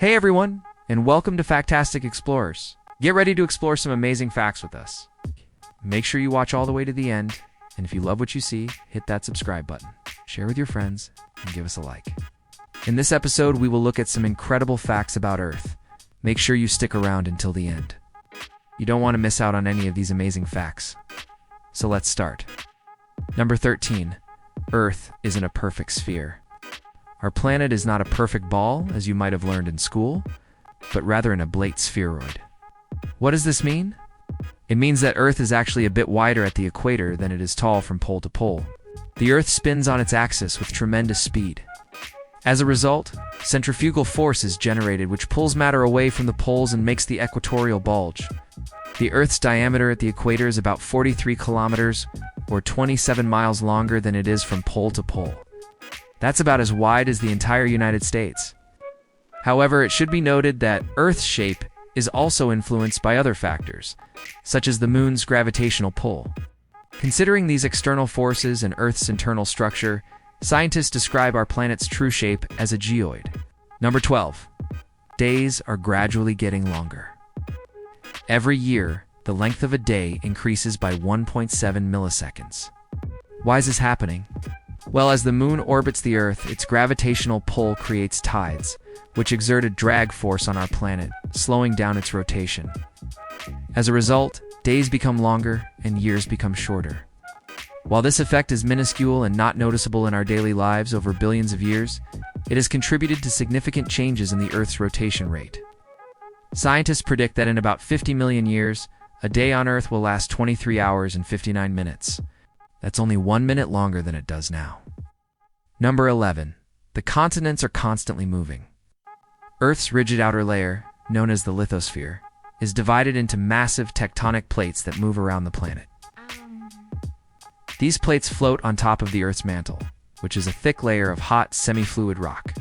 Hey everyone, and welcome to Factastic Explorers. Get ready to explore some amazing facts with us. Make sure you watch all the way to the end, and if you love what you see, hit that subscribe button, share with your friends, and give us a like. In this episode, we will look at some incredible facts about Earth. Make sure you stick around until the end. You don't want to miss out on any of these amazing facts. So let's start. Number 13. Earth isn't a perfect sphere. Our planet is not a perfect ball, as you might have learned in school, but rather an oblate spheroid. What does this mean? It means that Earth is actually a bit wider at the equator than it is tall from pole to pole. The Earth spins on its axis with tremendous speed. As a result, centrifugal force is generated which pulls matter away from the poles and makes the equatorial bulge. The Earth's diameter at the equator is about 43 kilometers, or 27 miles longer than it is from pole to pole. That's about as wide as the entire United States. However, it should be noted that Earth's shape is also influenced by other factors, such as the Moon's gravitational pull. Considering these external forces and Earth's internal structure, scientists describe our planet's true shape as a geoid. Number 12. Days are gradually getting longer. Every year, the length of a day increases by 1.7 milliseconds. Why is this happening? Well, as the Moon orbits the Earth, its gravitational pull creates tides, which exert a drag force on our planet, slowing down its rotation. As a result, days become longer and years become shorter. While this effect is minuscule and not noticeable in our daily lives over billions of years, it has contributed to significant changes in the Earth's rotation rate. Scientists predict that in about 50 million years, a day on Earth will last 23 hours and 59 minutes. That's only 1 minute longer than it does now. Number 11. The continents are constantly moving. Earth's rigid outer layer, known as the lithosphere, is divided into massive tectonic plates that move around the planet. These plates float on top of the Earth's mantle, which is a thick layer of hot, semi-fluid rock.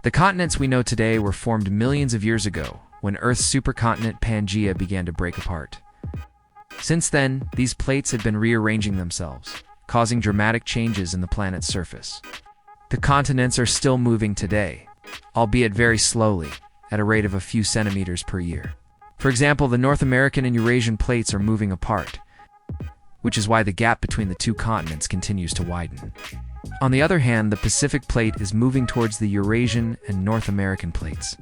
The continents we know today were formed millions of years ago, when Earth's supercontinent Pangaea began to break apart. Since then, these plates have been rearranging themselves, causing dramatic changes in the planet's surface. The continents are still moving today, albeit very slowly, at a rate of a few centimeters per year. For example, the North American and Eurasian plates are moving apart, which is why the gap between the two continents continues to widen. On the other hand, the Pacific plate is moving towards the Eurasian and North American plates,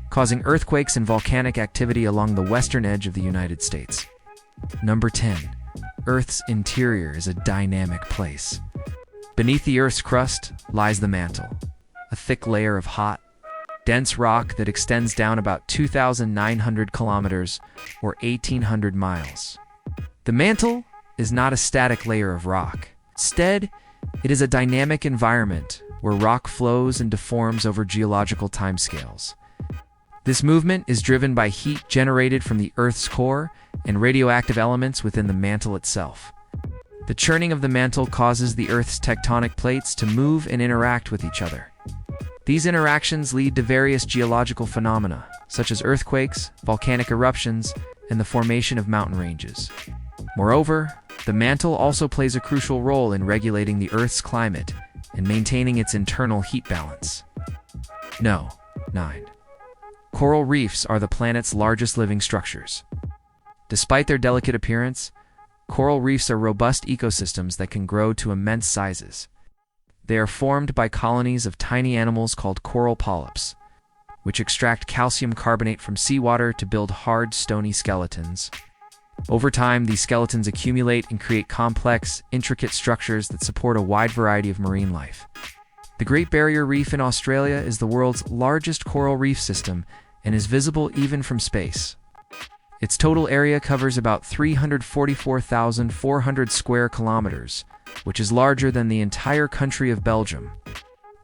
causing earthquakes and volcanic activity along the western edge of the United States. Number 10. Earth's interior is a dynamic place. Beneath the Earth's crust lies the mantle, a thick layer of hot, dense rock that extends down about 2,900 kilometers or 1,800 miles. The mantle is not a static layer of rock. Instead, it is a dynamic environment where rock flows and deforms over geological timescales. This movement is driven by heat generated from the Earth's core and radioactive elements within the mantle itself. The churning of the mantle causes the Earth's tectonic plates to move and interact with each other. These interactions lead to various geological phenomena, such as earthquakes, volcanic eruptions, and the formation of mountain ranges. Moreover, the mantle also plays a crucial role in regulating the Earth's climate and maintaining its internal heat balance. 9. Coral reefs are the planet's largest living structures. Despite their delicate appearance, coral reefs are robust ecosystems that can grow to immense sizes. They are formed by colonies of tiny animals called coral polyps, which extract calcium carbonate from seawater to build hard, stony skeletons. Over time, these skeletons accumulate and create complex, intricate structures that support a wide variety of marine life. The Great Barrier Reef in Australia is the world's largest coral reef system and is visible even from space. Its total area covers about 344,400 square kilometers, which is larger than the entire country of Belgium.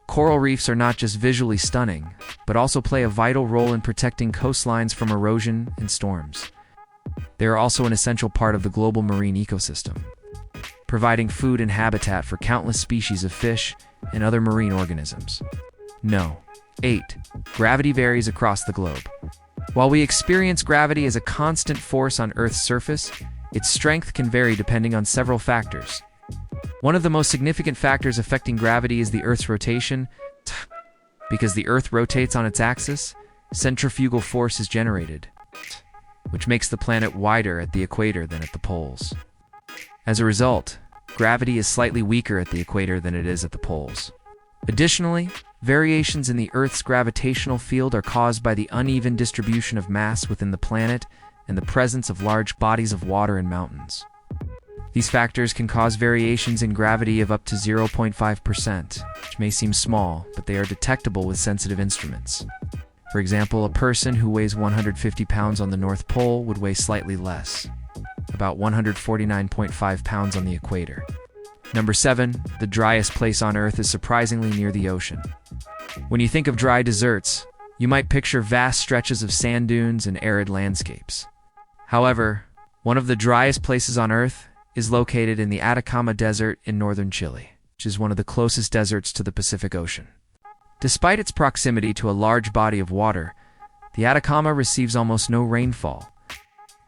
Coral reefs are not just visually stunning, but also play a vital role in protecting coastlines from erosion and storms. They are also an essential part of the global marine ecosystem, providing food and habitat for countless species of fish and other marine organisms. 8. Gravity varies across the globe. While we experience gravity as a constant force on Earth's surface, its strength can vary depending on several factors. One of the most significant factors affecting gravity is the Earth's rotation. Because the Earth rotates on its axis, centrifugal force is generated, which makes the planet wider at the equator than at the poles. As a result, gravity is slightly weaker at the equator than it is at the poles. Additionally, variations in the Earth's gravitational field are caused by the uneven distribution of mass within the planet and the presence of large bodies of water and mountains. These factors can cause variations in gravity of up to 0.5%, which may seem small, but they are detectable with sensitive instruments. For example, a person who weighs 150 pounds on the North Pole would weigh slightly less, about 149.5 pounds on the equator. Number 7, the driest place on Earth is surprisingly near the ocean. When you think of dry deserts, you might picture vast stretches of sand dunes and arid landscapes. However, one of the driest places on Earth is located in the Atacama Desert in northern Chile, which is one of the closest deserts to the Pacific Ocean. Despite its proximity to a large body of water, the Atacama receives almost no rainfall,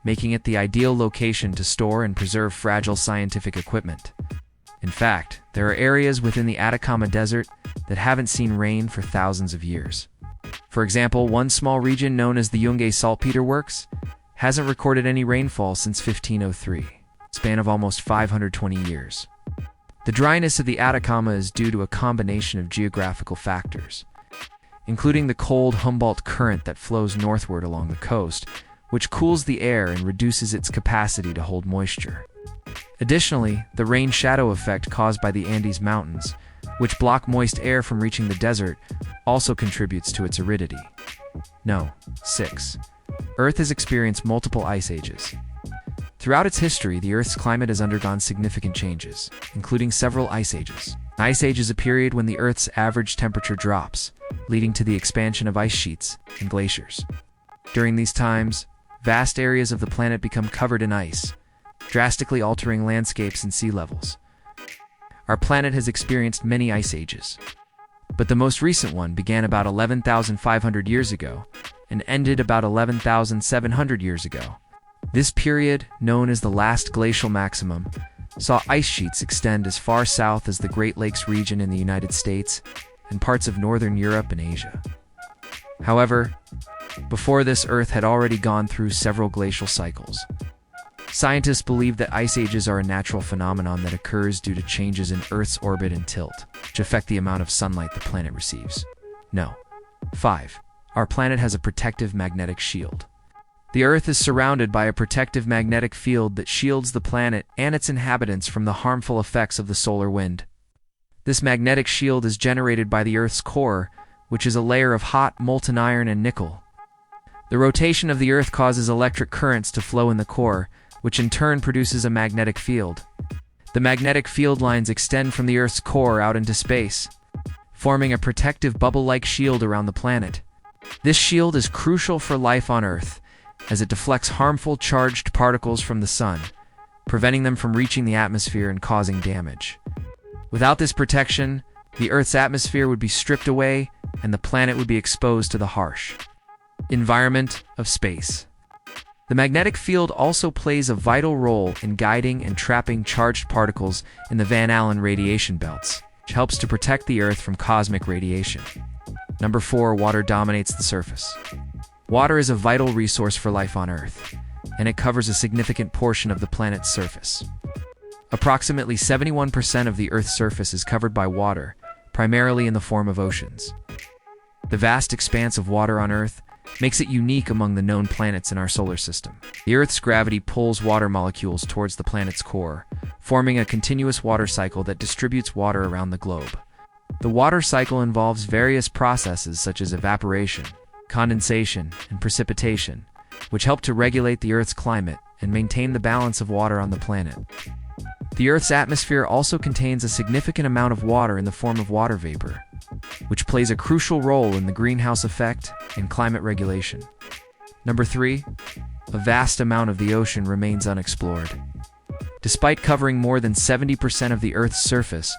making it the ideal location to store and preserve fragile scientific equipment. In fact, there are areas within the Atacama Desert that haven't seen rain for thousands of years. For example, one small region known as the Yungay Saltpeter Works hasn't recorded any rainfall since 1503, a span of almost 520 years. The dryness of the Atacama is due to a combination of geographical factors, including the cold Humboldt Current that flows northward along the coast, which cools the air and reduces its capacity to hold moisture. Additionally, the rain-shadow effect caused by the Andes Mountains, which block moist air from reaching the desert, also contributes to its aridity. 6. Earth has experienced multiple ice ages. Throughout its history, the Earth's climate has undergone significant changes, including several ice ages. An ice age is a period when the Earth's average temperature drops, leading to the expansion of ice sheets and glaciers. During these times, vast areas of the planet become covered in ice, drastically altering landscapes and sea levels. Our planet has experienced many ice ages, but the most recent one began about 11,500 years ago and ended about 11,700 years ago. This period, known as the last glacial maximum, saw ice sheets extend as far south as the Great Lakes region in the United States and parts of northern Europe and Asia. However, before this, Earth had already gone through several glacial cycles. Scientists believe that ice ages are a natural phenomenon that occurs due to changes in Earth's orbit and tilt, which affect the amount of sunlight the planet receives. 5. Our planet has a protective magnetic shield. The Earth is surrounded by a protective magnetic field that shields the planet and its inhabitants from the harmful effects of the solar wind. This magnetic shield is generated by the Earth's core, which is a layer of hot, molten iron and nickel. The rotation of the Earth causes electric currents to flow in the core, which in turn produces a magnetic field. The magnetic field lines extend from the Earth's core out into space, forming a protective bubble-like shield around the planet. This shield is crucial for life on Earth, as it deflects harmful charged particles from the sun, preventing them from reaching the atmosphere and causing damage. Without this protection, the Earth's atmosphere would be stripped away and the planet would be exposed to the harsh environment of space. The magnetic field also plays a vital role in guiding and trapping charged particles in the Van Allen radiation belts, which helps to protect the Earth from cosmic radiation. 4. Water dominates the surface. Water is a vital resource for life on Earth, and it covers a significant portion of the planet's surface. Approximately 71% of the Earth's surface is covered by water, primarily in the form of oceans. The vast expanse of water on Earth makes it unique among the known planets in our solar system. The Earth's gravity pulls water molecules towards the planet's core, forming a continuous water cycle that distributes water around the globe. The water cycle involves various processes such as evaporation, condensation, and precipitation, which help to regulate the Earth's climate and maintain the balance of water on the planet. The Earth's atmosphere also contains a significant amount of water in the form of water vapor, which plays a crucial role in the greenhouse effect and climate regulation. 3. A vast amount of the ocean remains unexplored. Despite covering more than 70% of the Earth's surface,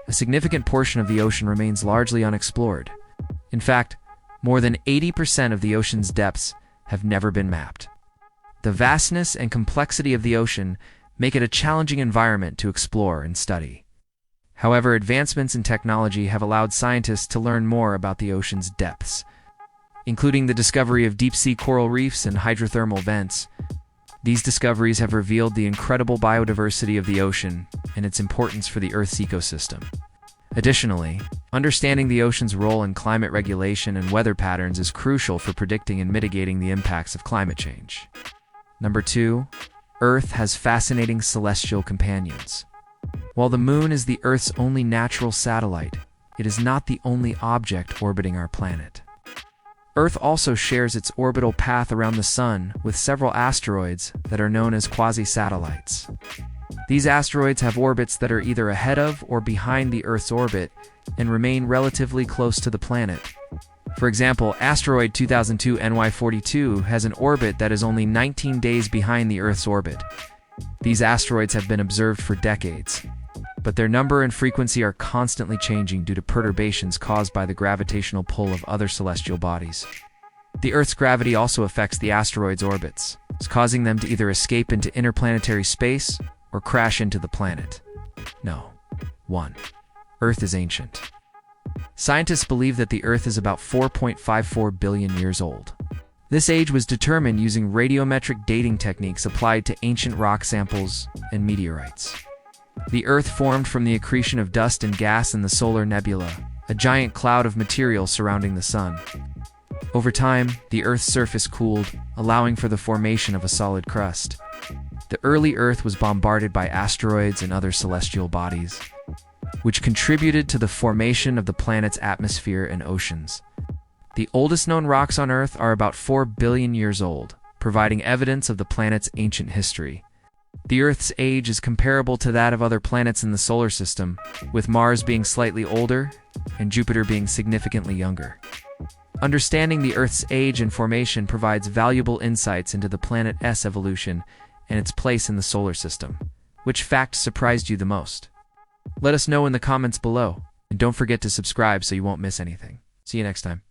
a significant portion of the ocean remains largely unexplored. In fact, more than 80% of the ocean's depths have never been mapped. The vastness and complexity of the ocean make it a challenging environment to explore and study. However, advancements in technology have allowed scientists to learn more about the ocean's depths. including the discovery of deep-sea coral reefs and hydrothermal vents. These discoveries have revealed the incredible biodiversity of the ocean and its importance for the Earth's ecosystem. Additionally, understanding the ocean's role in climate regulation and weather patterns is crucial for predicting and mitigating the impacts of climate change. Number 2. Earth has fascinating celestial companions. While the Moon is the Earth's only natural satellite, it is not the only object orbiting our planet. Earth also shares its orbital path around the Sun with several asteroids that are known as quasi-satellites. These asteroids have orbits that are either ahead of or behind the Earth's orbit and remain relatively close to the planet. For example, asteroid 2002 NY42 has an orbit that is only 19 days behind the Earth's orbit. These asteroids have been observed for decades, but their number and frequency are constantly changing due to perturbations caused by the gravitational pull of other celestial bodies. The Earth's gravity also affects the asteroids' orbits, causing them to either escape into interplanetary space or crash into the planet. 1. Earth is ancient. Scientists believe that the Earth is about 4.54 billion years old. This age was determined using radiometric dating techniques applied to ancient rock samples and meteorites. The Earth formed from the accretion of dust and gas in the solar nebula, a giant cloud of material surrounding the Sun. Over time, the Earth's surface cooled, allowing for the formation of a solid crust. The early Earth was bombarded by asteroids and other celestial bodies, which contributed to the formation of the planet's atmosphere and oceans. The oldest known rocks on Earth are about 4 billion years old, providing evidence of the planet's ancient history. The Earth's age is comparable to that of other planets in the solar system, with Mars being slightly older and Jupiter being significantly younger. Understanding the Earth's age and formation provides valuable insights into the planet's evolution and its place in the solar system. Which fact surprised you the most? Let us know in the comments below, and don't forget to subscribe so you won't miss anything. See you next time.